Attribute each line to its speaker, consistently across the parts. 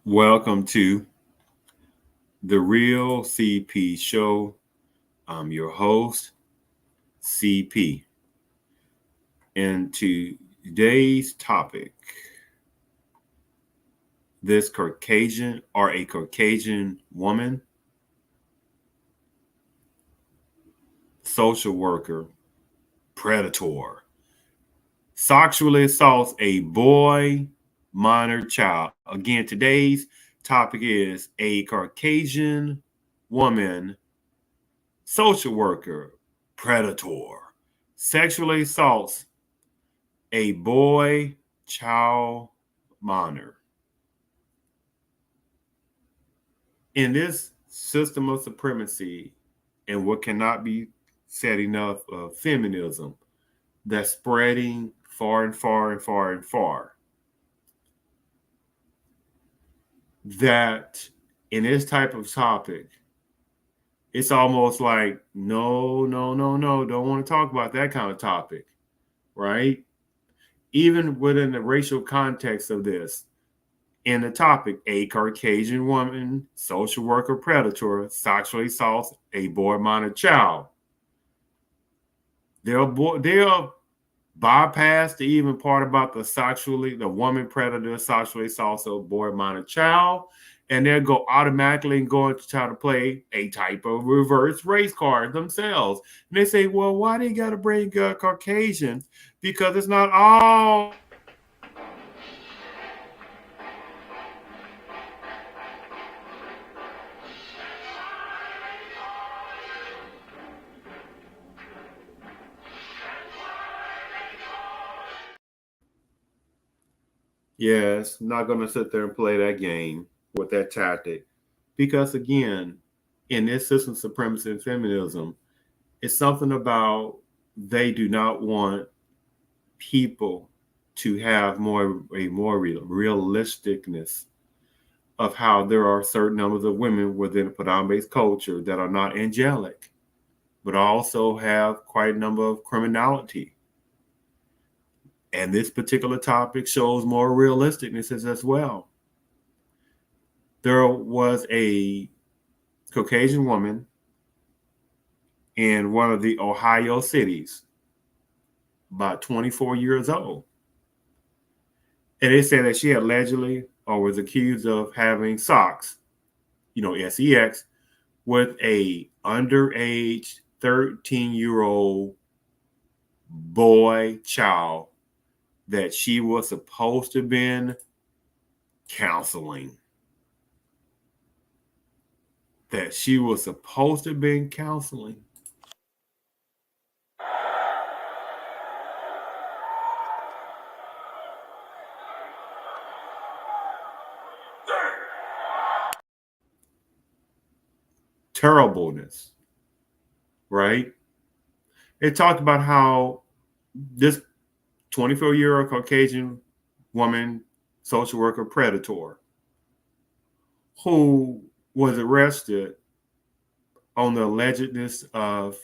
Speaker 1: Welcome to the Real CP Show. I'm your host, CP. And today's topic, this Caucasian or a Caucasian woman, social worker, predator, sexually assaults a boy, minor child. Again, today's topic is a Caucasian woman, social worker, predator, sexually assaults a boy, child, minor. In this system of supremacy and what cannot be said enough of feminism that's spreading far and far and far and far, that in this type of topic, it's almost like, no, don't want to talk about that kind of topic, right? Even within the racial context of this, in the topic, a Caucasian woman, social worker, predator, sexually assaults a boy, minor child. They'll bypass the even part about the woman predator sexually assaults a boy, minor child, and they'll go automatically and go to try to play a type of reverse race card themselves. And they say, well, why they got to bring Caucasians? Because it's not all. Yes, not going to sit there and play that game with that tactic. Because again, in this system of supremacy and feminism, it's something about they do not want people to have a more realisticness of how there are certain numbers of women within a predominant culture that are not angelic, but also have quite a number of criminality. And this particular topic shows more realisticness as well. There was a Caucasian woman in one of the Ohio cities, about 24 years old. And they said that she allegedly or was accused of having sex, sex, with a underage 13-year-old boy child that she was supposed to have been counseling. Terribleness, right? It talked about how this 24-year-old Caucasian woman, social worker, predator, who was arrested on the allegedness of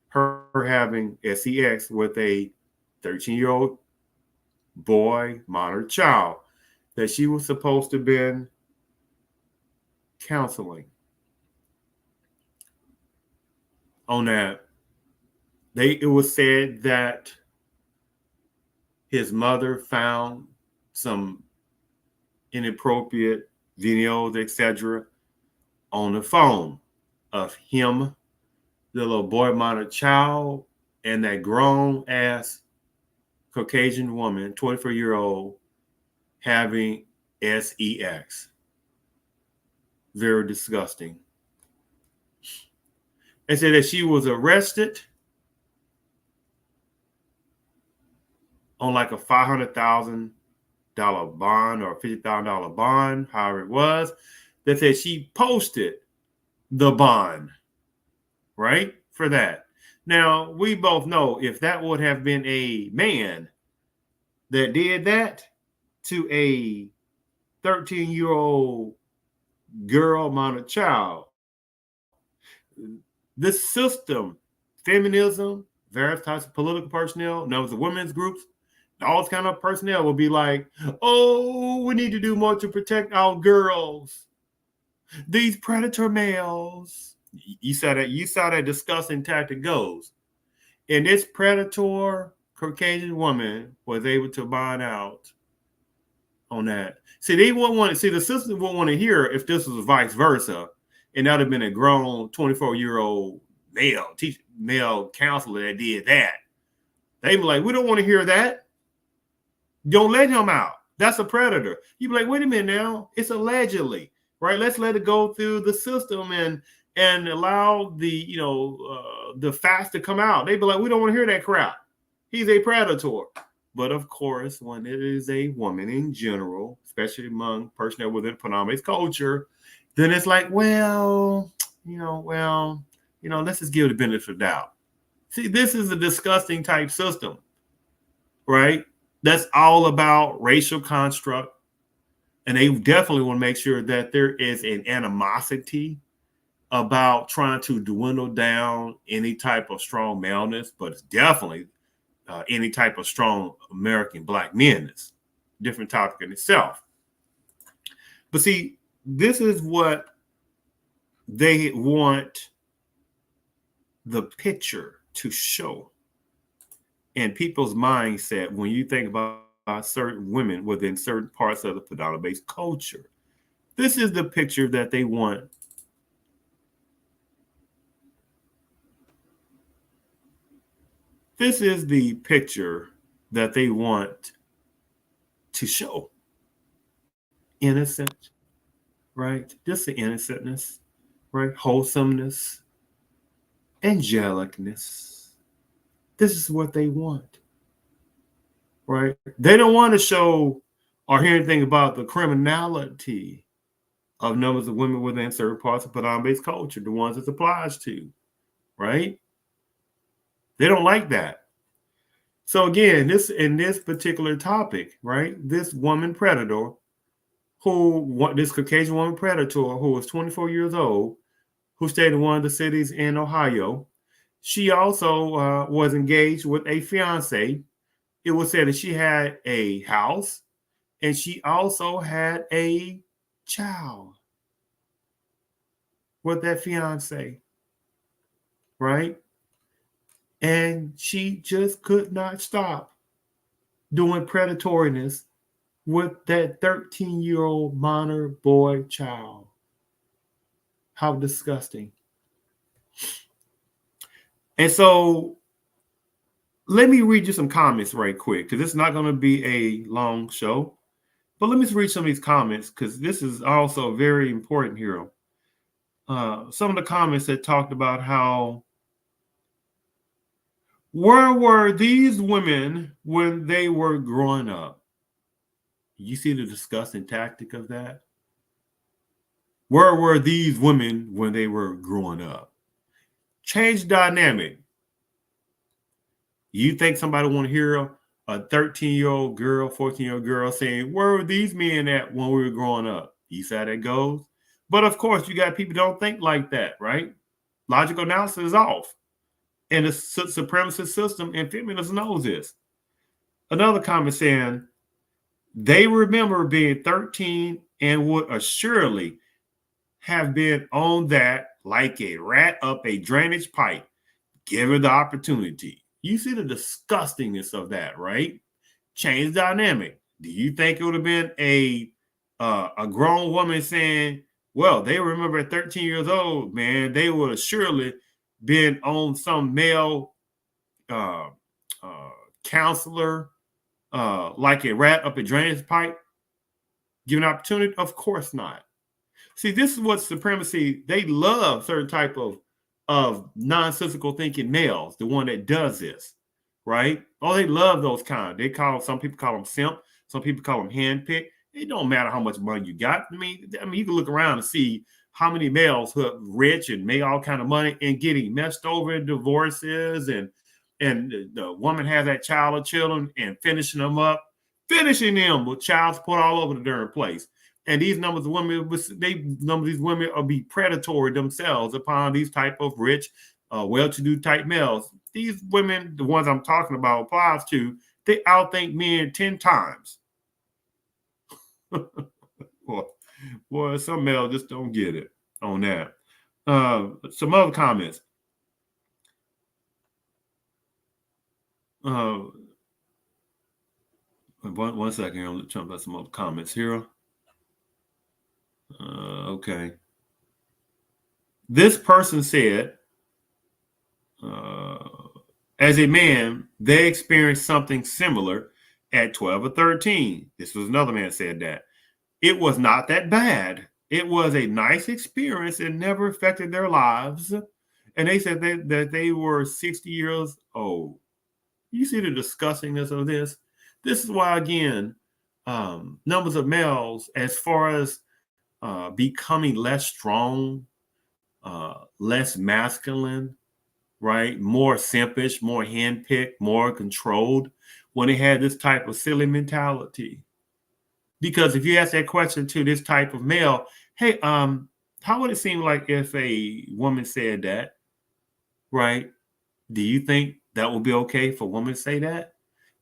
Speaker 1: her having sex with a 13-year-old boy, minor child, that she was supposed to have been counseling. On that, it was said that his mother found some inappropriate videos, etc., on the phone of him, the little boy monitored child, and that grown ass Caucasian woman, 24-year-old, having sex. Very disgusting. They said that she was arrested on like a $500,000 bond or $50,000 bond, however it was. They said she posted the bond, right, for that. Now, we both know if that would have been a man that did that to a 13-year-old girl minor child, this system, feminism, various types of political personnel, numbers of women's groups, all this kind of personnel will be like, oh, we need to do more to protect our girls. These predator males. You saw that disgusting tactic goes. And this predator Caucasian woman was able to bond out on that. See, they wouldn't want to see, the system wouldn't want to hear if this was vice versa. And that would have been a grown 24-year-old male counselor that did that. They'd be like, we don't want to hear that. Don't let him out. That's a predator. You'd be like, wait a minute now. It's allegedly, right? Let's let it go through the system and allow the facts to come out. They'd be like, we don't want to hear that crap. He's a predator. But of course, when it is a woman in general, especially among personnel within pronounced culture, then it's like, let's just give it the benefit of the doubt. See, this is a disgusting type system, right? That's all about racial construct. And they definitely want to make sure that there is an animosity about trying to dwindle down any type of strong maleness, but it's definitely any type of strong American black menness. Different topic in itself. But see, this is what they want the picture to show in people's mindset when you think about certain women within certain parts of the predominant-based culture. This is the picture that they want. This is the picture that they want to show. Innocent, right? Just the innocentness, right? Wholesomeness, angelicness. This is what they want, right? They don't want to show or hear anything about the criminality of numbers of women within certain parts of predominant-based culture, the ones it applies to, right? They don't like that. So again, this particular topic, right? This woman predator, this Caucasian woman predator who was 24 years old, who stayed in one of the cities in Ohio. She also was engaged with a fiance. It was said that she had a house and she also had a child with that fiance, right? And she just could not stop doing predatoriness with that 13-year-old minor boy child. How disgusting. And so let me read you some comments right quick, because it's not going to be a long show. But let me read some of these comments, because this is also very important here. Some of the comments that talked about how, where were these women when they were growing up? You see the disgusting tactic of that? Where were these women when they were growing up? Change dynamic. You think somebody want to hear a 13-year-old girl, 14-year-old girl saying, where were these men at when we were growing up? You see how that goes? But of course, you got people don't think like that, right? Logical analysis is off. And the supremacist system and feminism knows this. Another comment saying, they remember being 13 and would assuredly have been on that like a rat up a drainage pipe, given the opportunity. You see the disgustingness of that, right? Change dynamic. Do you think it would have been a grown woman saying, Well, they remember at 13 years old, man, they would have surely been on some male uh, uh, counselor, like a rat up a drainage pipe, given opportunity. Of course not. See, this is what supremacy, they love certain type of nonsensical thinking males, the one that does this, right? Oh, they love those kind. They call some people call them simp, some people call them handpicked. It don't matter how much money you got. I mean, you can look around and see how many males who are rich and make all kind of money and getting messed over in divorces, and the woman has that child or children and finishing them with child support all over the darn place. And these numbers of women, these women will be predatory themselves upon these type of rich, well-to-do type males. These women, the ones I'm talking about, applies to, they outthink men 10 times. Boy, some males just don't get it on that. Some other comments. One second, I'm jump about some other comments here. Okay. This person said, as a man, they experienced something similar at 12 or 13. This was another man said that. It was not that bad. It was a nice experience. It never affected their lives. And they said that they were 60 years old. You see the disgustingness of this? This is why, again, numbers of males, as far as becoming less strong, less masculine, right? More simpish, more handpicked, more controlled when they had this type of silly mentality. Because if you ask that question to this type of male, hey, how would it seem like if a woman said that, right? Do you think that would be okay for a woman to say that?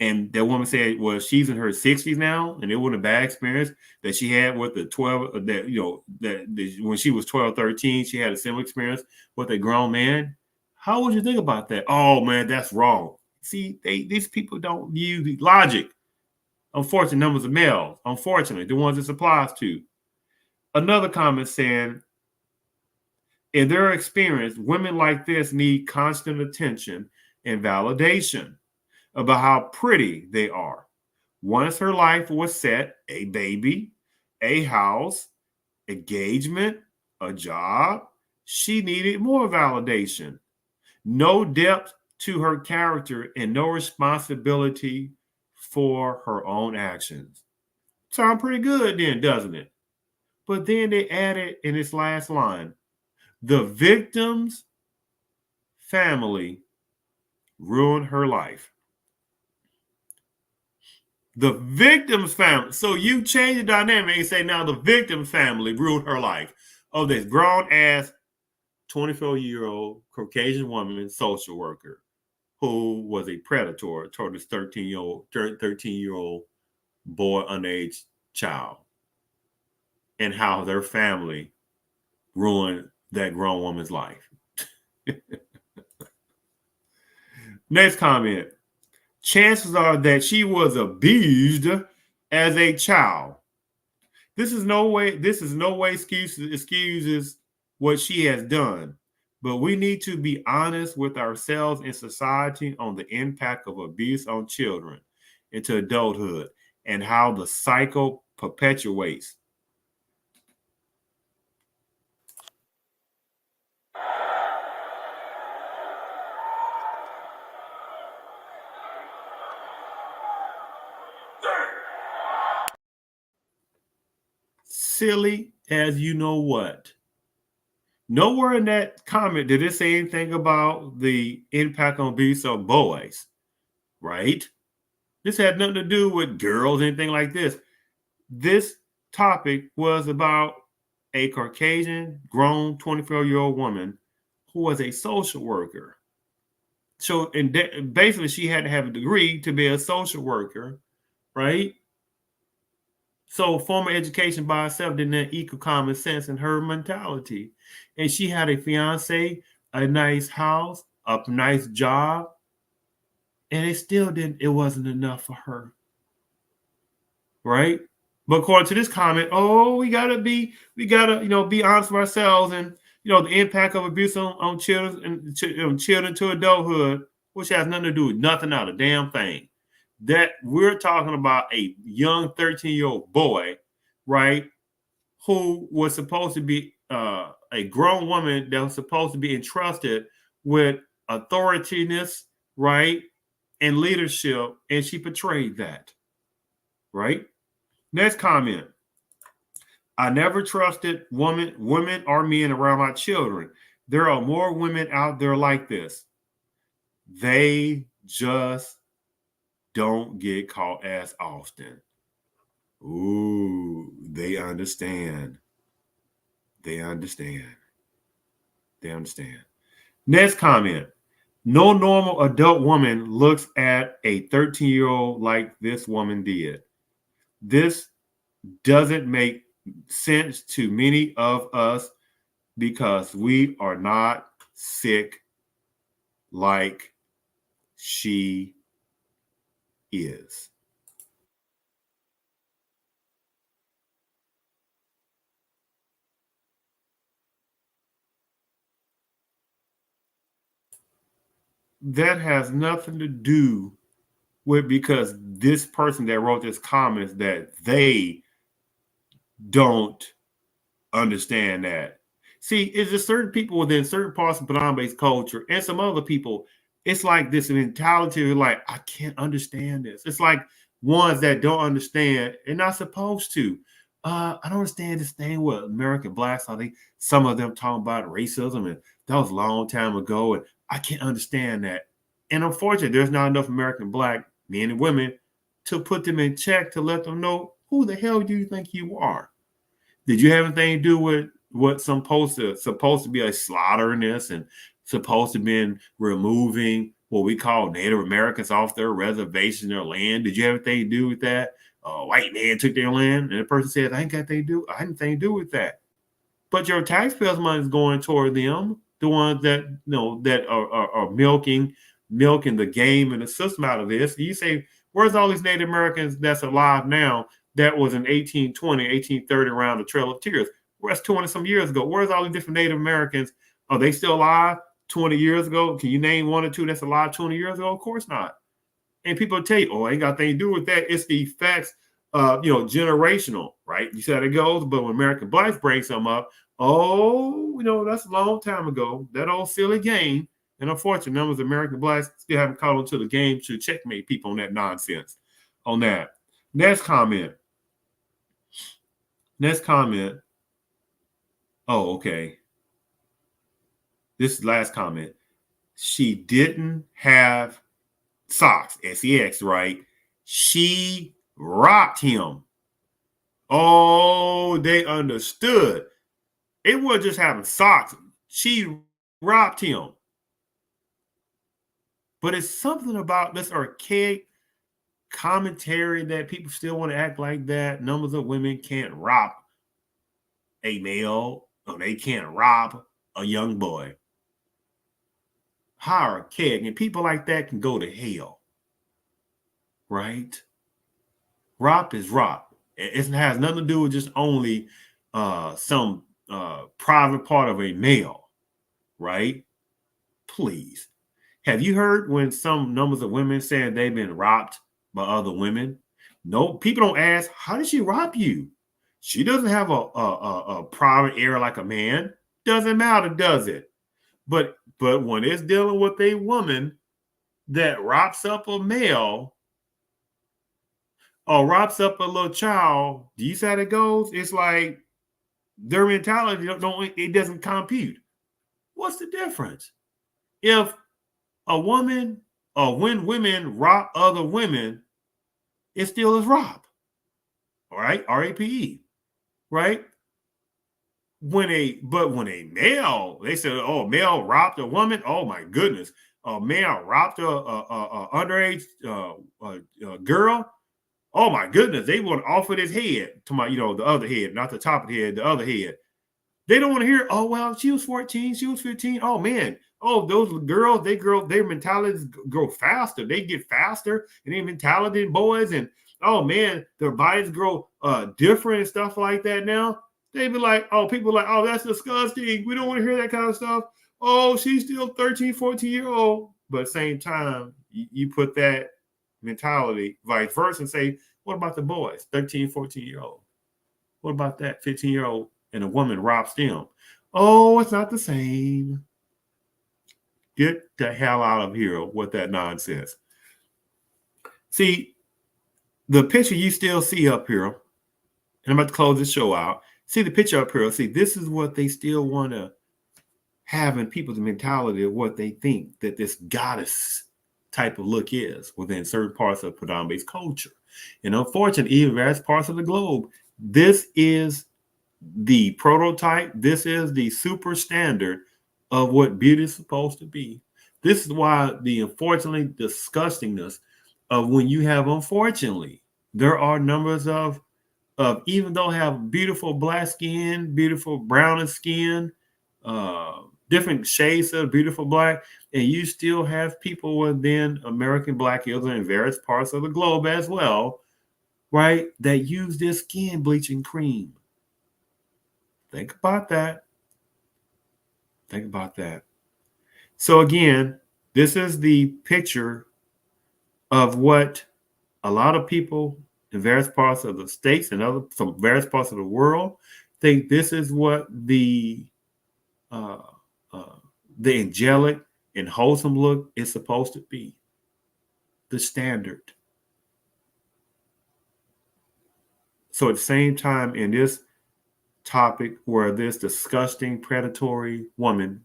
Speaker 1: And that woman said, well, she's in her 60s now, and it wasn't a bad experience that she had with the 12, that when she was 12, 13, she had a similar experience with a grown man. How would you think about that? Oh, man, that's wrong. See, these people don't use logic. Unfortunately, numbers of males, unfortunately, the ones this applies to. Another comment saying, in their experience, women like this need constant attention and validation about how pretty they are. Once her life was set, a baby, a house, engagement, a job, she needed more validation. No depth to her character and no responsibility for her own actions. Sound pretty good then, doesn't it? But then they added in this last line, the victim's family ruined her life. The victim's family. So you change the dynamic and say now the victim's family ruined her life of this grown ass 24-year-old Caucasian woman social worker who was a predator toward this 13-year-old boy underage child, and how their family ruined that grown woman's life. Next comment. Chances are that she was abused as a child. This is no way excuses what she has done. But we need to be honest with ourselves and society on the impact of abuse on children into adulthood and how the cycle perpetuates. Silly as you know what. Nowhere in that comment did it say anything about the impact on abuse on boys, right? This had nothing to do with girls, anything like this. This topic was about a Caucasian, grown 24-year-old woman who was a social worker. So, basically, she had to have a degree to be a social worker, right? So, formal education by herself didn't equal common sense in her mentality. And she had a fiance, a nice house, a nice job, and it wasn't enough for her, right? But according to this comment, oh, we gotta, be honest with ourselves, and the impact of abuse on children and children to adulthood, which has nothing to do with nothing, not a damn thing. That we're talking about a young 13-year-old boy, right, who was supposed to be a grown woman that was supposed to be entrusted with authorityness, right, and leadership, and she portrayed that, right? Next comment. I never trusted women or men around my children. There are more women out there like this. They just don't get caught as often. Ooh, they understand. They understand. They understand. Next comment. No normal adult woman looks at a 13-year-old like this woman did. This doesn't make sense to many of us because we are not sick like she is. That has nothing to do with because this person that wrote this comments that they don't understand that. See, it's just certain people within certain parts of Banana-based culture and some other people, it's like this mentality like, I can't understand this. It's like ones that don't understand and not supposed to. I don't understand this thing with American blacks. I think some of them talking about racism, and that was a long time ago, and I can't understand that. And unfortunately, there's not enough American black men and women to put them in check to let them know who the hell do you think you are. Did you have anything to do with what supposed to be a slaughterness and supposed to be removing what we call Native Americans off their reservation, their land? Did you have anything to do with that? A white man took their land, and the person said, I ain't got anything to do. I had anything to do with that. But your taxpayers' money is going toward them, the ones that that are milking the game and the system out of this. You say, where's all these Native Americans that's alive now that was in 1820, 1830 around the Trail of Tears? Where's 20 some years ago? Where's all these different Native Americans? Are they still alive 20 years ago? Can you name one or two that's alive 20 years ago? Of course not. And people tell you, oh, I ain't got anything to do with that. It's the effects generational, right? You see how it goes. But when American blacks bring some up, oh, that's a long time ago. That old silly game. And unfortunately, numbers of American blacks still haven't caught on to the game to checkmate people on that nonsense. On that. Next comment. Next comment. Oh, okay. This is last comment. She didn't have socks, sex, right? She rocked him. Oh, they understood. It wasn't just having socks. She robbed him. But it's something about this archaic commentary that people still want to act like that. Numbers of women can't rob a male, or they can't rob a young boy. How archaic. And people like that can go to hell. Right? Rob is rob. It has nothing to do with just only some private part of a male, right? Please. Have you heard when some numbers of women saying they've been robbed by other women? No, people don't ask, how did she rob you? She doesn't have a private area like a man. Doesn't matter, does it? But when it's dealing with a woman that robs up a male or robs up a little child, do you see how it goes? It's like their mentality it doesn't compute. What's the difference? If a woman or when women rob other women, it still is rob. All right, RAPE, right? When a male, they said, oh, male robbed a woman. Oh my goodness, a male robbed a underage girl. Oh my goodness, they want to offer his head to my, the other head, not the top of the head, the other head. They don't want to hear, oh, well, she was 14, she was 15. Oh man, oh, those girls, their mentalities grow faster. They get faster and their mentality than boys. And oh man, their bodies grow different and stuff like that now, they be like, oh, people like, oh, that's disgusting. We don't want to hear that kind of stuff. Oh, she's still 13, 14-year-old. But at the same time, you put that mentality vice versa and say, what about the boys, 13, 14-year-old? What about that 15-year-old and a woman robs them? Oh, it's not the same. Get the hell out of here with that nonsense. See, the picture you still see up here, and I'm about to close this show out. See the picture up here. See, this is what they still want to have in people's mentality of what they think that this goddess type of look is within certain parts of predominant culture. And unfortunately, even various parts of the globe, this is the prototype. This is the super standard of what beauty is supposed to be. This is why the unfortunately disgustingness of when you have, unfortunately, there are numbers of even though have beautiful black skin, beautiful brownish skin, different shades of beautiful black, and you still have people within American Black Hills and various parts of the globe as well, right, that use this skin bleaching cream. Think about that. Think about that. So again, this is the picture of what a lot of people in various parts of the states and other from various parts of the world think this is what the angelic and wholesome look is supposed to be. The standard. So at the same time, in this topic where this disgusting predatory woman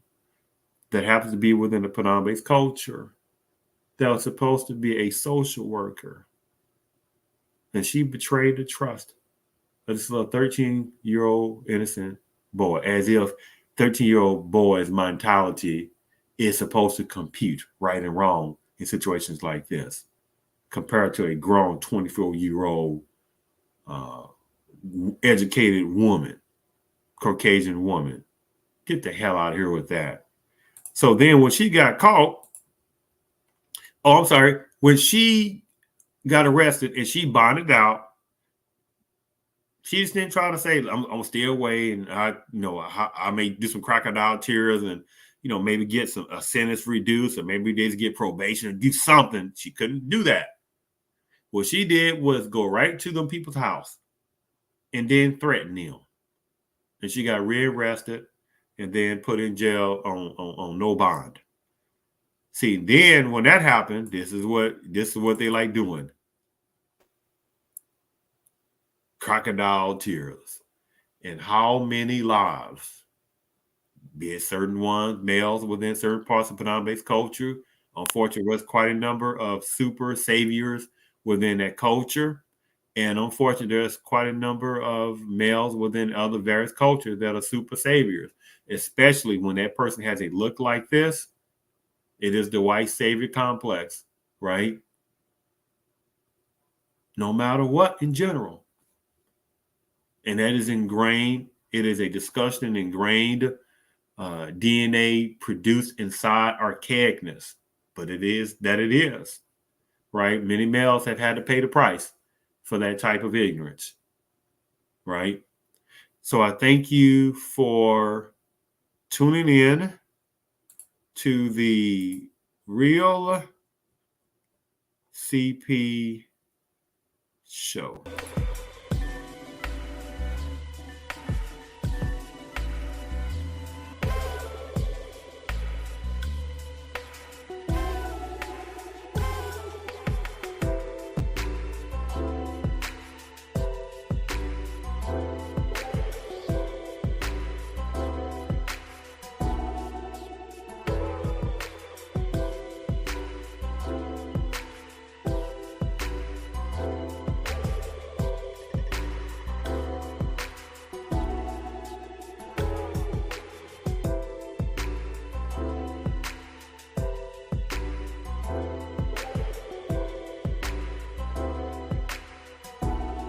Speaker 1: that happens to be within the predominant culture that was supposed to be a social worker, and she betrayed the trust of this little 13-year-old innocent boy, as if 13-year-old boy's mentality is supposed to compute right and wrong in situations like this, compared to a grown 24-year-old educated woman, Caucasian woman. Get the hell out of here with that. So then when she got caught, when she got arrested and she bonded out, she just didn't try to say, I'm gonna stay away and I may do some crocodile tears and maybe get a sentence reduced or maybe they just get probation or do something. She couldn't do that. What she did was go right to them people's house and then threaten them. And she got rearrested and then put in jail on no bond. See, then when that happened, this is what they like doing. Crocodile tears. And how many lives, be it certain ones, males within certain parts of predominant culture, unfortunately, was quite a number of super saviors within that culture. And unfortunately, there's quite a number of males within other various cultures that are super saviors, especially when that person has a look like this. It is the white savior complex, right? No matter what in general. And that is ingrained. It is a disgusting, ingrained DNA produced inside archaicness. But it is, right? Many males have had to pay the price for that type of ignorance, right? So I thank you for tuning in to the Real CP Show.